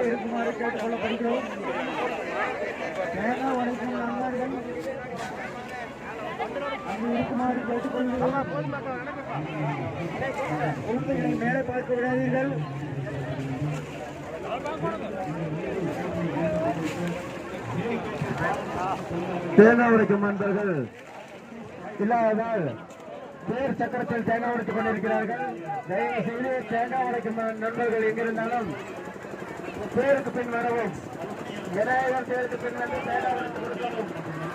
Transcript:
இருக்குமாறு கேட்டுக்கொள்ளப்படுகிறோம். தேங்காய் உடைக்கும் நண்பர்கள் அங்கு இருக்குமாறு கேட்டுக்கொள்கிறோம். உறுப்பினரை மேலே பார்க்க விடாதீர்கள். தேங்காய் உடைக்கும் நண்பர்கள் இல்லாததால் தேர் சக்கரத்தில் தேங்காய் உடைத்துக் கொண்டிருக்கிறார்கள். தயவு செய்து தேங்காய் உடைக்கும் நண்பர்கள் எங்கிருந்தாலும் தேருக்கு பின் வரவும். விநாயகர் தேருக்கு பின் வந்து தேங்காய் உடைத்துக் கொடுக்கவும்.